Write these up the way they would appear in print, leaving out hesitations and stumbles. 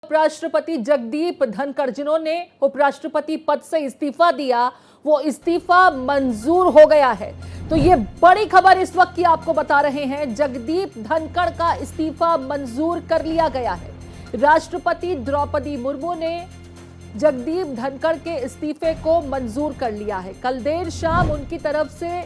उपराष्ट्रपति जगदीप धनखड़ जिन्होंने उपराष्ट्रपति पद से इस्तीफा दिया, वो इस्तीफा मंजूर हो गया है। तो ये बड़ी खबर इस वक्त की आपको बता रहे हैं, जगदीप धनखड़ का इस्तीफा मंजूर कर लिया गया है। राष्ट्रपति द्रौपदी मुर्मू ने जगदीप धनखड़ के इस्तीफे को मंजूर कर लिया है। कल देर शाम उनकी तरफ से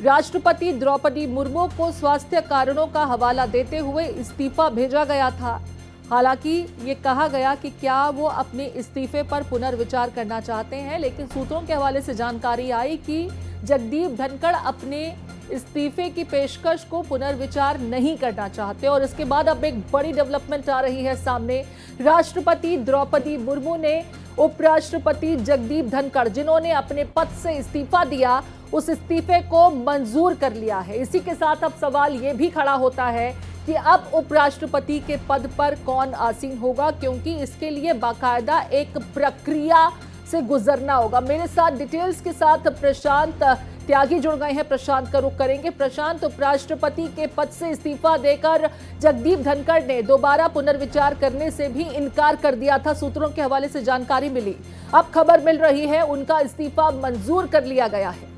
राष्ट्रपति द्रौपदी मुर्मू को स्वास्थ्य कारणों का हवाला देते हुए इस्तीफा भेजा गया था। हालांकि ये कहा गया कि क्या वो अपने इस्तीफे पर पुनर्विचार करना चाहते हैं, लेकिन सूत्रों के हवाले से जानकारी आई कि जगदीप धनखड़ अपने इस्तीफे की पेशकश को पुनर्विचार नहीं करना चाहते। और इसके बाद अब एक बड़ी डेवलपमेंट आ रही है सामने। राष्ट्रपति द्रौपदी मुर्मू ने उपराष्ट्रपति जगदीप धनखड़ जिन्होंने अपने पद से इस्तीफा दिया, उस इस्तीफे को मंजूर कर लिया है। इसी के साथ अब सवाल ये भी खड़ा होता है कि अब उपराष्ट्रपति के पद पर कौन आसीन होगा, क्योंकि इसके लिए बाकायदा एक प्रक्रिया से गुजरना होगा। मेरे साथ डिटेल्स के साथ प्रशांत त्यागी जुड़ गए हैं। प्रशांत का रुख करेंगे। प्रशांत, उपराष्ट्रपति के पद से इस्तीफा देकर जगदीप धनखड़ ने दोबारा पुनर्विचार करने से भी इनकार कर दिया था, सूत्रों के हवाले से जानकारी मिली। अब खबर मिल रही है उनका इस्तीफा मंजूर कर लिया गया है।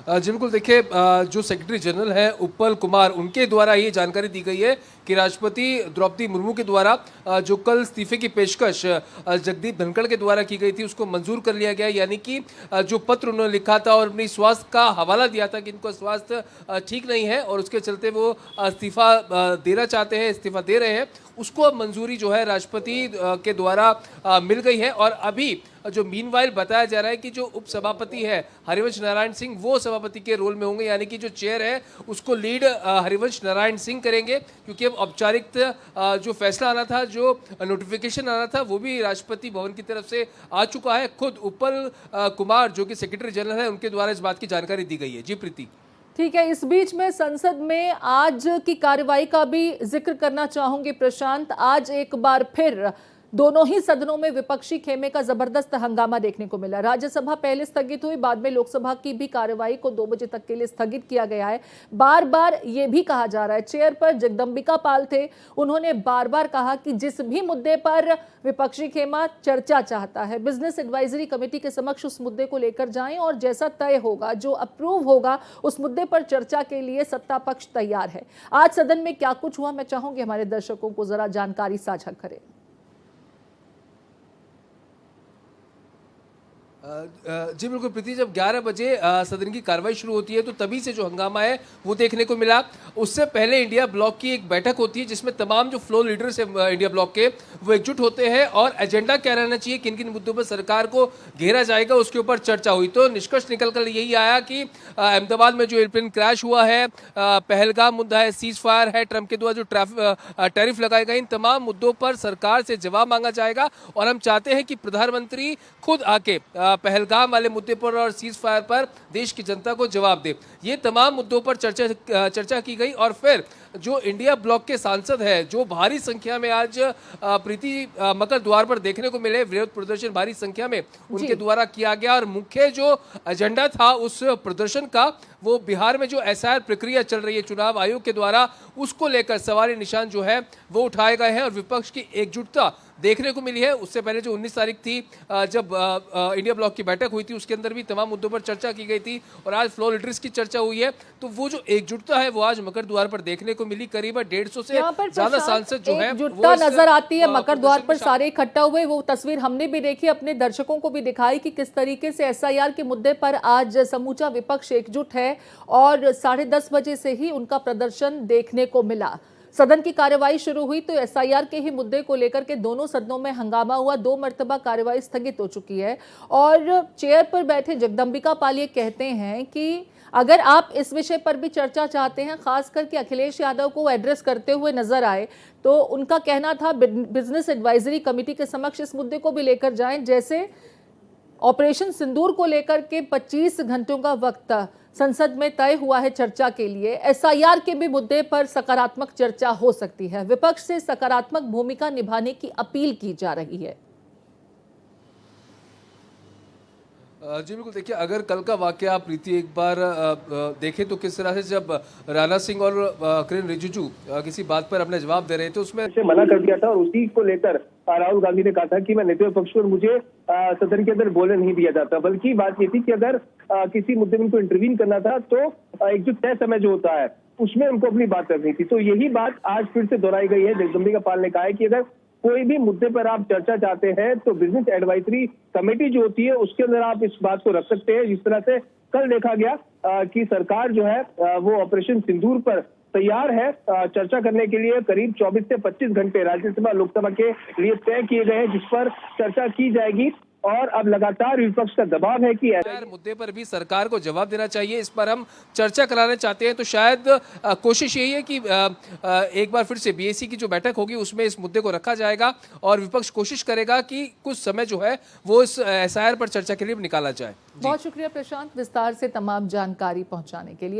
जी बिल्कुल, देखिए जो सेक्रेटरी जनरल है उत्पल कुमार, उनके द्वारा ये जानकारी दी गई है कि राष्ट्रपति द्रौपदी मुर्मू के द्वारा जो कल इस्तीफे की पेशकश जगदीप धनखड़ के द्वारा की गई थी उसको मंजूर कर लिया गया। यानी कि जो पत्र उन्होंने लिखा था और अपनी स्वास्थ्य का हवाला दिया था कि इनको स्वास्थ्य ठीक नहीं है और उसके चलते वो इस्तीफा देना चाहते हैं, इस्तीफा दे रहे हैं, उसको अब मंजूरी जो है राष्ट्रपति के द्वारा मिल गई है। और अभी जो मीनवाइल बताया जा रहा है कि जो उपसभापति है हरिवंश नारायण सिंह, वो सभापति के रोल में होंगे। यानी कि जो चेयर है उसको लीड हरिवंश नारायण सिंह करेंगे, क्योंकि अब औपचारिक जो फैसला आना था, जो नोटिफिकेशन आना था, वो भी राष्ट्रपति भवन की तरफ से आ चुका है। खुद उत्पल कुमार जो कि सेक्रेटरी जनरल है, उनके द्वारा इस बात की जानकारी दी गई है। जी प्रीति। ठीक है, इस बीच में संसद में आज की कार्रवाई का भी जिक्र करना चाहूंगी प्रशांत। आज एक बार फिर दोनों ही सदनों में विपक्षी खेमे का जबरदस्त हंगामा देखने को मिला। राज्यसभा पहले स्थगित हुई, बाद में लोकसभा की भी कार्रवाई को 2 बजे तक के लिए स्थगित किया गया है। बार बार ये भी कहा जा रहा है, चेयर पर जगदंबिका पाल थे, उन्होंने बार बार कहा कि जिस भी मुद्दे पर विपक्षी खेमा चर्चा चाहता है, बिजनेस एडवाइजरी कमेटी के समक्ष उस मुद्दे को लेकर जाएं और जैसा तय होगा, जो अप्रूव होगा, उस मुद्दे पर चर्चा के लिए सत्ता पक्ष तैयार है। आज सदन में क्या कुछ हुआ, मैं चाहूंगी हमारे दर्शकों को जरा जानकारी साझा करें। जी बिल्कुल प्रीति, जब 11 बजे सदन की कार्रवाई शुरू होती है तो तभी से जो हंगामा है वो देखने को मिला। उससे पहले इंडिया ब्लॉक की एक बैठक होती है जिसमें तमाम जो फ्लोर लीडर्स है इंडिया ब्लॉक के, वो एकजुट होते हैं और एजेंडा क्या रहना चाहिए, किन किन मुद्दों पर सरकार को घेरा जाएगा, उसके ऊपर चर्चा हुई। तो निष्कर्ष निकल कर यही आया कि अहमदाबाद में जो एयरप्लेन क्रैश हुआ है, पहलगाम मुद्दा है, सीज फायर है, ट्रंप के द्वारा जो टैरिफ लगाए गए, इन तमाम मुद्दों पर सरकार से जवाब मांगा जाएगा। और हम चाहते हैं कि प्रधानमंत्री खुद आके पहलगाम वाले मुद्दे पर और सीज फायर पर देश की जनता को जवाब दे। ये तमाम मुद्दों पर चर्चा की गई। और फिर जो इंडिया ब्लॉक के सांसद है, जो भारी संख्या में आज प्रीति मकर द्वार पर देखने को मिले, विरोध प्रदर्शन भारी संख्या में उनके द्वारा किया गया। और मुख्य जो एजेंडा था उस प्रदर्शन का, वो बिहार में जो एसआईआर प्रक्रिया चल रही है चुनाव आयोग के द्वारा, उसको लेकर सवालिया निशान जो है वो उठाए गए हैं और विपक्ष की एकजुटता देखने को मिली है। उससे पहले जो 19 तारीख थी, जब इंडिया ब्लॉक की बैठक हुई थी, उसके अंदर भी तमाम मुद्दों पर चर्चा की गई थी और आज फ्लोर लीडर्स की चर्चा हुई है। तो वो जो एकजुटता है वो आज मकर द्वार पर देखने को मिली। करीब 150 से ज्यादा सांसद जो है एकजुटता नजर आती है मकर द्वार पर, सारे इकट्ठा हुए। वो तस्वीर हमने भी देखी, अपने दर्शकों को भी दिखाई कि किस तरीके से एसआईआर के मुद्दे पर आज समूचा विपक्ष एकजुट है और 10:30 बजे से ही उनका प्रदर्शन देखने को मिला। सदन की कार्यवाही शुरू हुई तो एसआईआर के ही मुद्दे को लेकर के दोनों सदनों में हंगामा हुआ। 2 मर्तबा कार्यवाही स्थगित हो चुकी है और चेयर पर बैठे जगदंबिका पाल ये कहते हैं कि अगर आप इस विषय पर भी चर्चा चाहते हैं, खास करके अखिलेश यादव को एड्रेस करते हुए नजर आए, तो उनका कहना था बिजनेस एडवाइजरी कमेटी के समक्ष इस मुद्दे को भी लेकर जाएं। जैसे ऑपरेशन सिंदूर को लेकर के 25 घंटों का वक्त संसद में तय हुआ है चर्चा के लिए, एसआईआर के भी मुद्दे पर सकारात्मक चर्चा हो सकती है। विपक्ष से सकारात्मक भूमिका निभाने की अपील की जा रही है। जी बिल्कुल, देखिए अगर कल का वाकया आप प्रीति एक बार देखें तो किस तरह से जब राणा सिंह और किरेन रिजिजू किसी बात पर अपना जवाब दे रहे थे उसमें से मना कर दिया था और उसी को लेकर राहुल गांधी ने कहा था कि मैं नेता विपक्ष और मुझे सदन के अंदर बोलने नहीं दिया जाता, बल्कि बात ये थी कि अगर किसी मुद्दे में उनको इंटरवीन करना था तो एक जो तय समय जो होता है उसमें उनको अपनी बात करनी थी। तो यही बात आज फिर से दोहराई गई है। जगदम्बिका पाल ने कहा है कि अगर कोई भी मुद्दे पर आप चर्चा चाहते हैं तो बिजनेस एडवाइजरी कमेटी जो होती है उसके अंदर आप इस बात को रख सकते हैं। जिस तरह से कल देखा गया कि सरकार जो है वो ऑपरेशन सिंदूर पर तैयार है चर्चा करने के लिए। करीब 24 से 25 घंटे राज्यसभा लोकसभा के लिए तय किए गए हैं जिस पर चर्चा की जाएगी और अब लगातार विपक्ष का दबाव है कि मुद्दे पर भी सरकार को जवाब देना चाहिए, इस पर हम चर्चा कराना चाहते हैं। तो शायद कोशिश यही है कि एक बार फिर से बीएसी की जो बैठक होगी उसमें इस मुद्दे को रखा जाएगा और विपक्ष कोशिश करेगा कि कुछ समय जो है वो इस एसआईआर पर चर्चा के लिए निकाला जाए। बहुत शुक्रिया प्रशांत, विस्तार से तमाम जानकारी पहुंचाने के लिए।